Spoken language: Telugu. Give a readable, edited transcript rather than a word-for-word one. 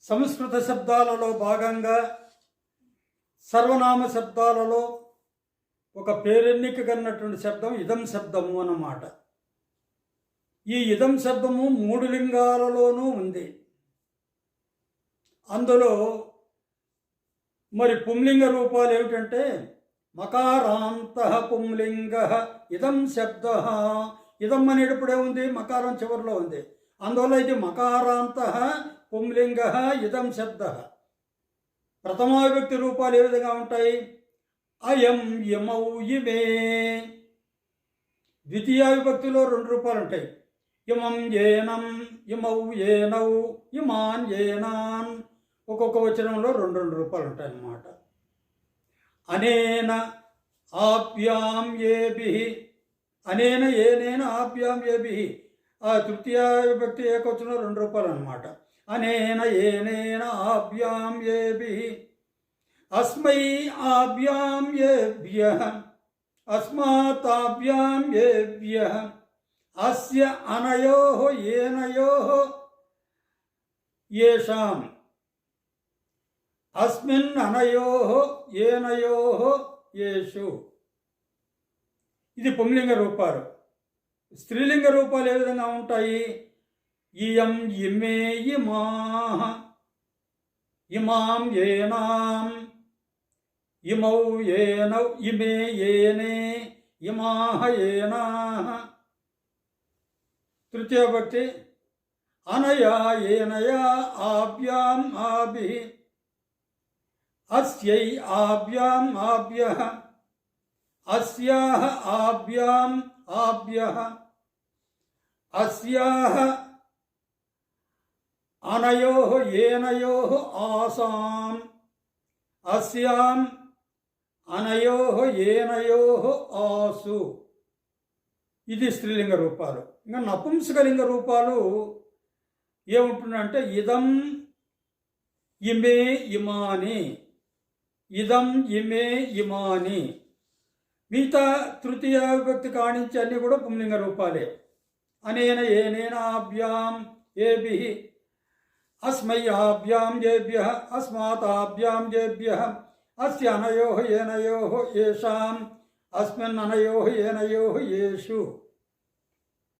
సంస్కృత శబ్దాలలో భాగంగా సర్వనామ శబ్దాలలో ఒక పేరెన్నిక కన్నటువంటి శబ్దం ఇదం శబ్దము అన్నమాట. ఈ ఇదం శబ్దము 3 లింగాలలోనూ ఉంది. అందులో మరి పుంలింగ రూపాలు ఏమిటంటే మకారాంత పుంలింగ ఇదం శబ్ద. ఇదం అనేటప్పుడే ఉంది, మకారం చివరిలో ఉంది. అందువల్ల ఇది మకారాంత పుంలింగ ఇదం శబ్ద. ప్రథమా విభక్తి రూపాలు ఏ విధంగా ఉంటాయి? అయం యమౌ ఇమే. ద్వితీయ విభక్తిలో 2 రూపాలు ఉంటాయి. ఇమం ఏనం, ఇమౌ ఏనౌ, ఇమాన్ ఏనాన్. ఒక్కొక్క వచనంలో 2 రూపాలు ఉంటాయి అన్నమాట. అనేన ఆప్యాం ఏభి. అనేన ఏనేన ఆప్యాం ఏభి. ఆ తృతీయ విభక్తి ఏకవచనంలో 2 రూపాయలు అన్నమాట. అనేన ఏనేన ఆభ్యాం ఏభి. అస్మై ఆభ్యాం ఏభ్యః, అస్మాతాభ్యాం ఏభ్యః, అస్య అనయోః ఏనయోః యేషాం, అస్మిన్ అనయోః ఏనయోః యేషు. ఇది పుంలింగ రూపాలు. స్త్రీలింగ రూపాలు ఏ విధంగా ఉంటాయి? ఇయం ఇమే ఇమాః, ఇమాం ఏనాం, ఇమౌ ఏనౌ, ఇమే ఏనే, ఇమాః ఏనాః. తృతీయ భక్తి అనయా ఏనయా ఆభ్యాం ఆభిః, అస్యై ఆభ్యాం ఆభ్యః, అస్యాః ఆభ్యాం ఆభ్యః, అస్యాః అనయోః ఏనయోః ఆసాం, అస్యాం అనయోః ఏనయోః ఆసు. ఇది స్త్రీలింగ రూపాలు. ఇంకా నపుంసకలింగ రూపాలు ఏముంటుందంటే ఇదం ఇమే ఇమాని, ఇదం ఇమే ఇమాని. మిగతా తృతీయ విభక్తి కానించి అన్నీ కూడా పుంలింగ రూపాలే. అనేన ఏనేన ఆభ్యాం ఏభిః, అస్మై ఆభ్యాం ఏభ్యః, అస్మాతాభ్యాం ఏభ్యః, అస్య అనయోః ఏనయోః యేషాం, అస్మిన్ అనయోః ఏనయోః యేషు.